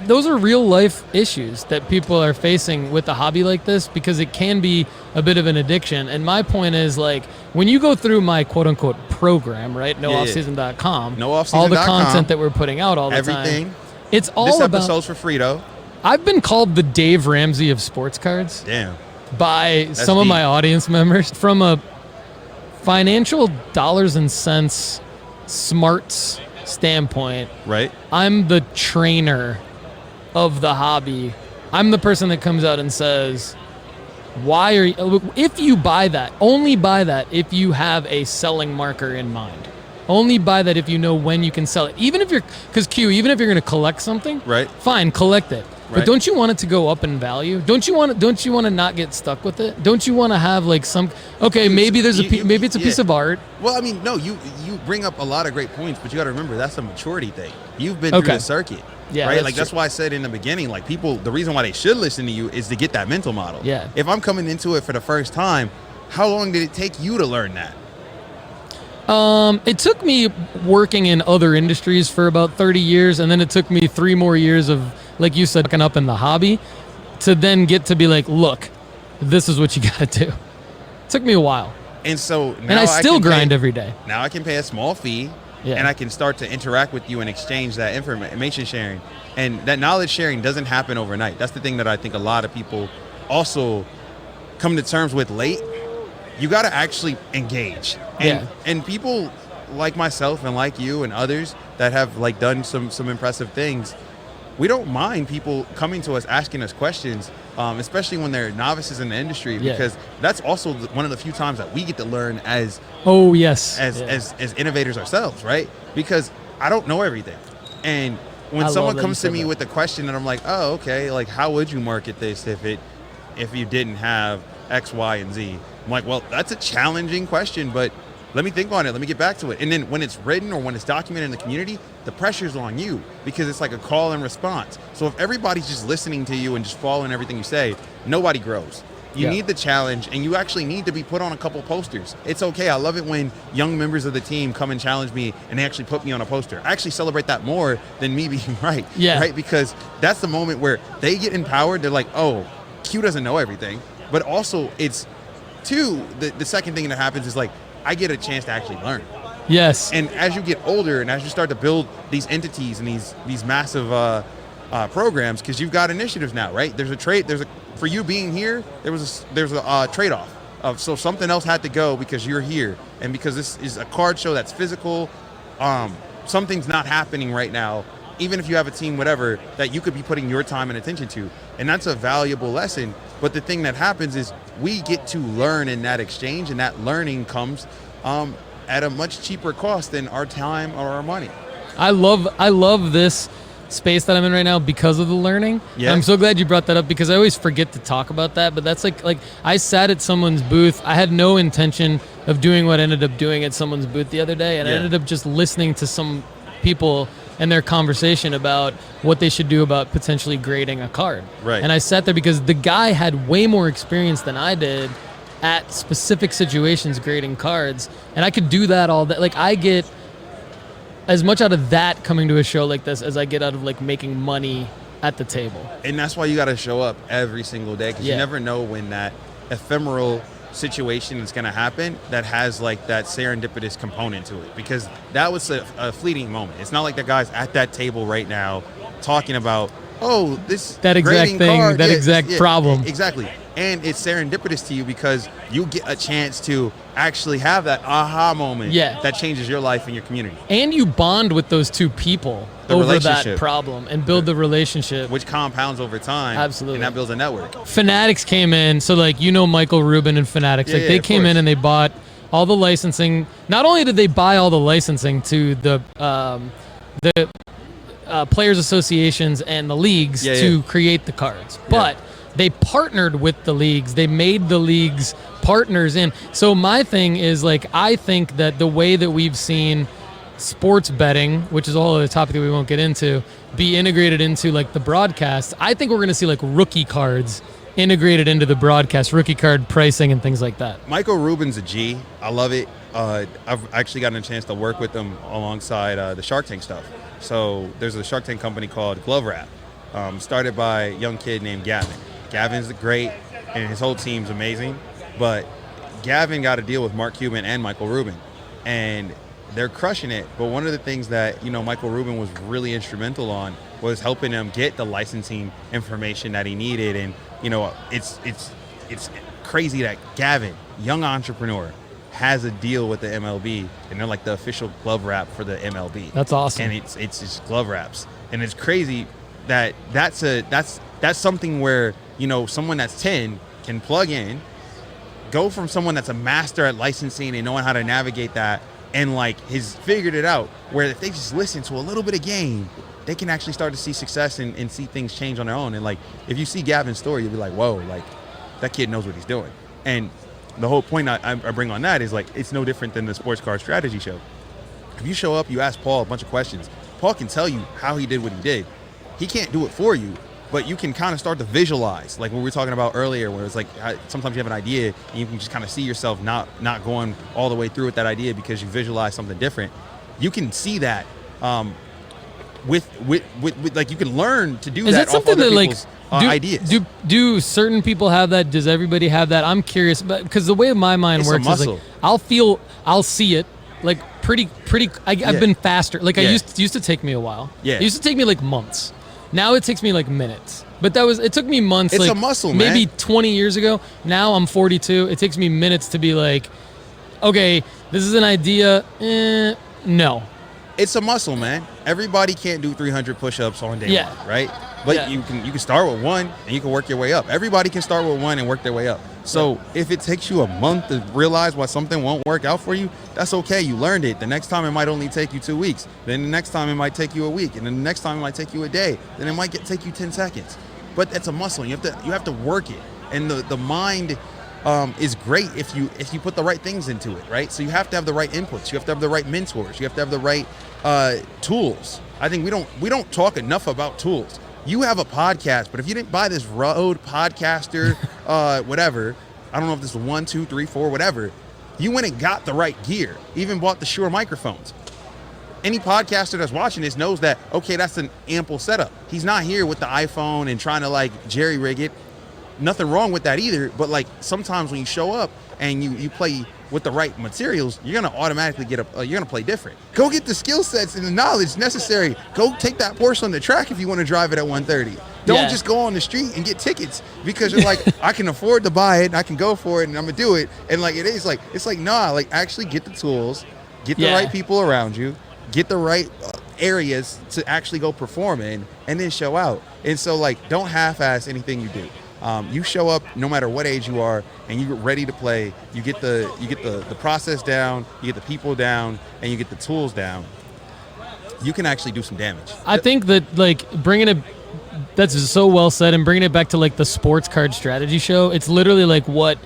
S3: Those are real life issues that people are facing with a hobby like this, because it can be a bit of an addiction. And my point is, like, when you go through my quote unquote program, right? NoOffSeason.com, all the content that we're putting out all the time. It's all
S4: this
S3: about.
S4: This episode's for Frito.
S3: I've been called the Dave Ramsey of sports cards.
S4: Damn.
S3: By some of my audience members. From a financial dollars and cents smarts standpoint,
S4: right?
S3: I'm the trainer of the hobby. I'm the person that comes out and says, why are you, if you buy that, only buy that if you have a selling marker in mind. Only buy that if you know when you can sell it. Even if you're going to collect something,
S4: right?
S3: Fine, collect it. But don't you want it to go up in value? Don't you want to not get stuck with it? Don't you want to have like some? Okay, maybe it's a piece of art.
S4: Well, I mean, no, you bring up a lot of great points, but you got to remember that's a maturity thing. You've been through the circuit, right? That's why I said in the beginning, like people, the reason why they should listen to you is to get that mental model.
S3: Yeah.
S4: If I'm coming into it for the first time, how long did it take you to learn that?
S3: It took me working in other industries for about 30 years, and then it took me 3 more years of, like you said, fucking up in the hobby to then get to be like, look, this is what you got to do. It took me a while.
S4: And so now
S3: and I still grind every day.
S4: Now I can pay a small fee, and I can start to interact with you and exchange that information sharing. And that knowledge sharing doesn't happen overnight. That's the thing that I think a lot of people also come to terms with late. You got to actually engage. And people like myself and like you and others that have like done some impressive things, we don't mind people coming to us asking us questions, especially when they're novices in the industry, because that's also one of the few times that we get to learn as innovators ourselves, right? Because I don't know everything. And when someone comes to me with a question and I'm like, oh, okay, like how would you market this if you didn't have X, Y, and Z? I'm like, well, that's a challenging question, but let me think on it. Let me get back to it. And then when it's written or when it's documented in the community, the pressure's on you because it's like a call and response. So if everybody's just listening to you and just following everything you say, nobody grows. You need the challenge, and you actually need to be put on a couple posters. It's okay. I love it when young members of the team come and challenge me and they actually put me on a poster. I actually celebrate that more than me being right. Right? Because that's the moment where they get empowered. They're like, oh, Q doesn't know everything. But also it's the second thing that happens is like, I get a chance to actually learn.
S3: Yes.
S4: And as you get older and as you start to build these entities and these massive programs, because you've got initiatives now, right? For you being here, there's a trade-off of, so something else had to go because you're here, and because this is a card show that's physical, something's not happening right now even if you have a team, whatever, that you could be putting your time and attention to. And that's a valuable lesson. But the thing that happens is we get to learn in that exchange, and that learning comes at a much cheaper cost than our time or our money.
S3: I love this space that I'm in right now because of the learning.
S4: Yeah.
S3: I'm so glad you brought that up because I always forget to talk about that. But that's like I sat at someone's booth. I had no intention of doing what I ended up doing at someone's booth the other day. And I ended up just listening to some people and their conversation about what they should do about potentially grading a card.
S4: Right.
S3: And I sat there because the guy had way more experience than I did at specific situations grading cards. And I could do that all day. Like I get as much out of that coming to a show like this as I get out of like making money at the table.
S4: And that's why you got to show up every single day, because you never know when that ephemeral situation is going to happen that has like that serendipitous component to it, because that was a fleeting moment. It's not like the guy's at that table right now talking about, oh,
S3: that exact thing,
S4: card.
S3: that exact problem.
S4: Exactly. And it's serendipitous to you because you get a chance to actually have that aha moment that changes your life and your community.
S3: And you bond with those two people over that problem and build the relationship.
S4: Which compounds over time.
S3: Absolutely.
S4: And that builds a network.
S3: Fanatics came in. So, like, you know Michael Rubin and Fanatics. Like, they came in and they bought all the licensing. Not only did they buy all the licensing to the players associations and the leagues to create the cards, but they partnered with the leagues. They made the leagues partners in. So my thing is, like, I think that the way that we've seen sports betting, which is a whole other topic that we won't get into, be integrated into like the broadcast, I think we're going to see like rookie cards integrated into the broadcast, rookie card pricing and things like that.
S4: Michael Rubin's a G. I love it. I've actually gotten a chance to work with him alongside the Shark Tank stuff. So there's a Shark Tank company called Glove Wrap, started by a young kid named Gavin. Gavin's great, and his whole team's amazing. But Gavin got a deal with Mark Cuban and Michael Rubin, and they're crushing it. But one of the things that, you know, Michael Rubin was really instrumental on was helping him get the licensing information that he needed. And, you know, it's crazy that Gavin, young entrepreneur, has a deal with the MLB, and they're like the official glove wrap for the MLB.
S3: That's awesome.
S4: And it's just glove wraps. And it's crazy that that's something where, you know, someone that's 10 can plug in, go from someone that's a master at licensing and knowing how to navigate that, and like has figured it out, where if they just listen to a little bit of game, they can actually start to see success and see things change on their own. And like, if you see Gavin's story, you'll be like, whoa, like that kid knows what he's doing. And the whole point I bring on that is like, it's no different than the Sports Card Strategy show. If you show up, you ask Paul a bunch of questions, Paul can tell you how he did what he did. He can't do it for you, but you can kind of start to visualize, like what we were talking about earlier, where it's like sometimes you have an idea and you can just kind of see yourself not going all the way through with that idea because you visualize something different. You can see that with like, you can learn to do that. Is that something that like ideas?
S3: Do certain people have that? Does everybody have that? I'm curious, but because the way my mind works is like I'll see it like pretty. I've been faster. Like it used to take me a while. Yeah, it used to take me like months. Now it takes me like minutes. But it took me months.
S4: It's
S3: like
S4: a muscle, man.
S3: Maybe 20 years ago. Now I'm 42. It takes me minutes to be like, okay, this is an idea. No.
S4: It's a muscle, man. Everybody can't do 300 push-ups on day one, right? But you can start with one and you can work your way up. Everybody can start with one and work their way up. So if it takes you a month to realize why something won't work out for you, that's okay. You learned it. The next time it might only take you 2 weeks. Then the next time it might take you a week. And then the next time it might take you a day. Then it might take you 10 seconds. But it's a muscle. You have to work it. And the mind is great if you put the right things into it, right? So you have to have the right inputs. You have to have the right mentors. You have to have the right tools. I think we don't talk enough about tools. You have a podcast, but if you didn't buy this Rode Podcaster, whatever, I don't know if this is 1, 2, 3, 4, whatever, you went and got the right gear, even bought the Shure microphones. Any podcaster that's watching this knows that, okay, that's an ample setup. He's not here with the iPhone and trying to like jerry rig it. Nothing wrong with that either, but like sometimes when you show up and you play with the right materials, you're gonna automatically you're gonna play different. Go get the skill sets and the knowledge necessary. Go take that Porsche on the track if you want to drive it at 130. Don't just go on the street and get tickets because you're like, I can afford to buy it, I can go for it, and I'm gonna do it. And like it's like nah, like actually get the tools, get the right people around you, get the right areas to actually go perform in and then show out. And so like, don't half-ass anything you do. You show up no matter what age you are, and you're ready to play. You get the process down, you get the people down, and you get the tools down. You can actually do some damage.
S3: I think that like bringing it, that's so well said, and bringing it back to like the sports card strategy show. It's literally like what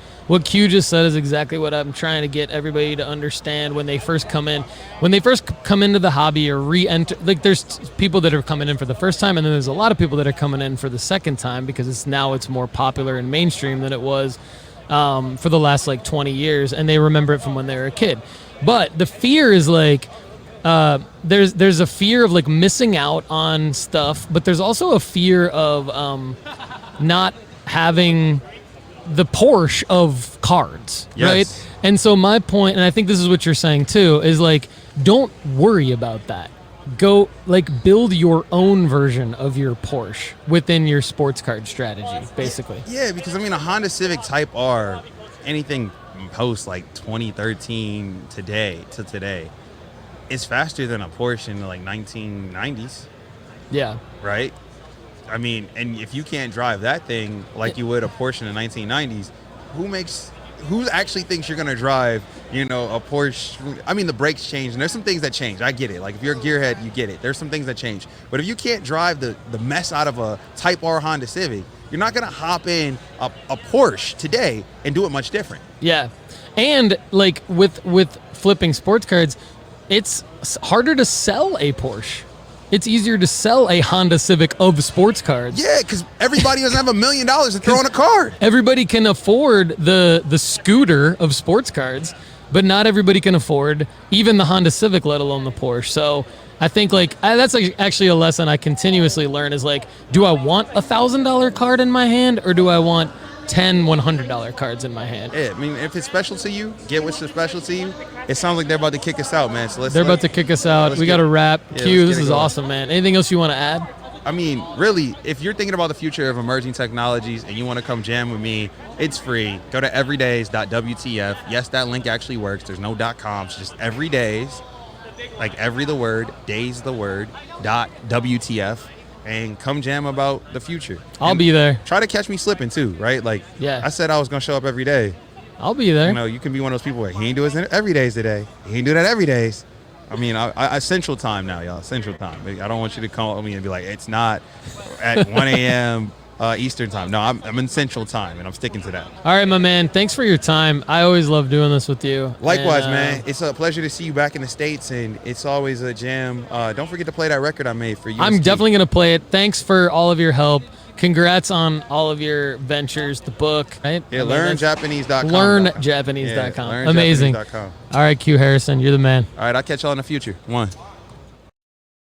S3: Q just said is exactly what I'm trying to get everybody to understand when they first come in. When they first come into the hobby or re-enter, like there's people that are coming in for the first time, and then there's a lot of people that are coming in for the second time because it's more popular and mainstream than it was for the last like 20 years, and they remember it from when they were a kid. But the fear is like there's a fear of like missing out on stuff, but there's also a fear of not having the Porsche of cards,
S4: Yes.
S3: right? And so my point, and I think this is what you're saying too, is like, don't worry about that. Go like build your own version of your Porsche within your sports card strategy, basically.
S4: Yeah, because I mean, a Honda Civic Type R, anything post like 2013 to today, is faster than a Porsche in the like 1990s,
S3: Yeah.
S4: right? I mean, and if you can't drive that thing like you would a Porsche in the 1990s, who actually thinks you're gonna drive, a Porsche? I mean, the brakes change, and there's some things that change. I get it. Like if you're a gearhead, you get it. There's some things that change. But if you can't drive the mess out of a Type R Honda Civic, you're not gonna hop in a Porsche today and do it much different.
S3: Yeah. And like with flipping sports cards, it's harder to sell a Porsche. It's easier to sell a Honda Civic of sports cards.
S4: Yeah, because everybody doesn't have $1 million to throw on a card.
S3: Everybody can afford the scooter of sports cards, but not everybody can afford even the Honda Civic, let alone the Porsche. So I think that's actually a lesson I continuously learn is like, do I want a $1,000 card in my hand, or do I want 10 $100 cards in my hand?
S4: Yeah, I mean, if it's special to you, get what's special to you. It sounds like they're about to kick us out, man. So
S3: they're about to kick us out. We got to wrap.
S4: Yeah,
S3: Q, this is awesome, man. Anything else you want to add?
S4: I mean, really, if you're thinking about the future of emerging technologies and you want to come jam with me, it's free. Go to everydays.wtf. Yes, that link actually works. There's no .com. It's just everydays, like every the word, days the word, .wtf. And come jam about the future.
S3: I'll be there.
S4: Try to catch me slipping too, right? Like,
S3: yeah.
S4: I said I was going to show up every day.
S3: I'll be there.
S4: You can be one of those people where he ain't do it every days today. He ain't do that every days. I mean, I Central Time now, y'all. Central Time. I don't want you to call me and be like, it's not at 1 a.m. Eastern Time. No, I'm in Central Time, and I'm sticking to that.
S3: All right, my man. Thanks for your time. I always love doing this with you.
S4: Likewise, man. It's a pleasure to see you back in the States, and it's always a jam. Don't forget to play that record I made for you.
S3: I'm definitely going to play it. Thanks for all of your help. Congrats on all of your ventures, the book, right?
S4: Yeah, learnjapanese.com.
S3: Learnjapanese.com.
S4: Yeah,
S3: amazing.
S4: learnjapanese.com.
S3: All right, QuHarrison, you're the man.
S4: All right, I'll catch y'all in the future.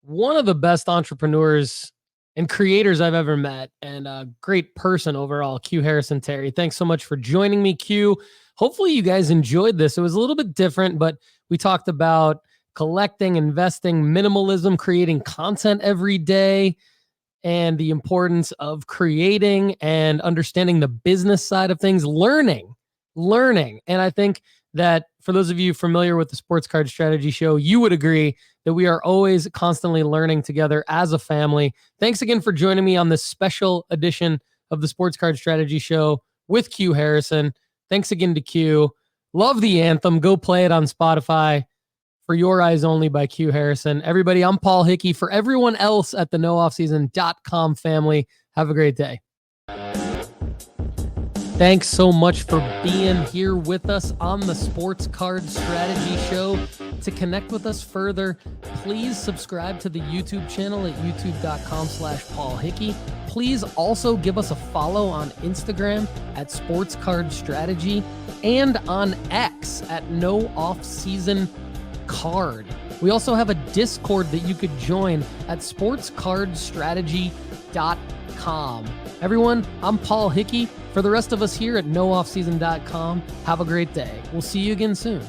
S3: One of the best entrepreneurs and creators I've ever met, and a great person overall, QuHarrison Terry. Thanks so much for joining me, Q. Hopefully you guys enjoyed this. It was a little bit different, but we talked about collecting, investing, minimalism, creating content every day, and the importance of creating and understanding the business side of things, learning. And I think that for those of you familiar with the Sports Card Strategy Show, you would agree that we are always constantly learning together as a family. Thanks again for joining me on this special edition of the Sports Card Strategy Show with QuHarrison. Thanks again to Q. Love the anthem. Go play it on Spotify. For Your Eyes Only by QuHarrison. Everybody, I'm Paul Hickey. For everyone else at the nooffseason.com family, have a great day. Thanks so much for being here with us on the Sports Card Strategy Show. To connect with us further, please subscribe to the YouTube channel at youtube.com/Paul Hickey. Please also give us a follow on Instagram at Sports Card Strategy and on X at NoOffSeason Card. We also have a Discord that you could join at sportscardstrategy.com. Everyone, I'm Paul Hickey. For the rest of us here at nooffseason.com, have a great day. We'll see you again soon.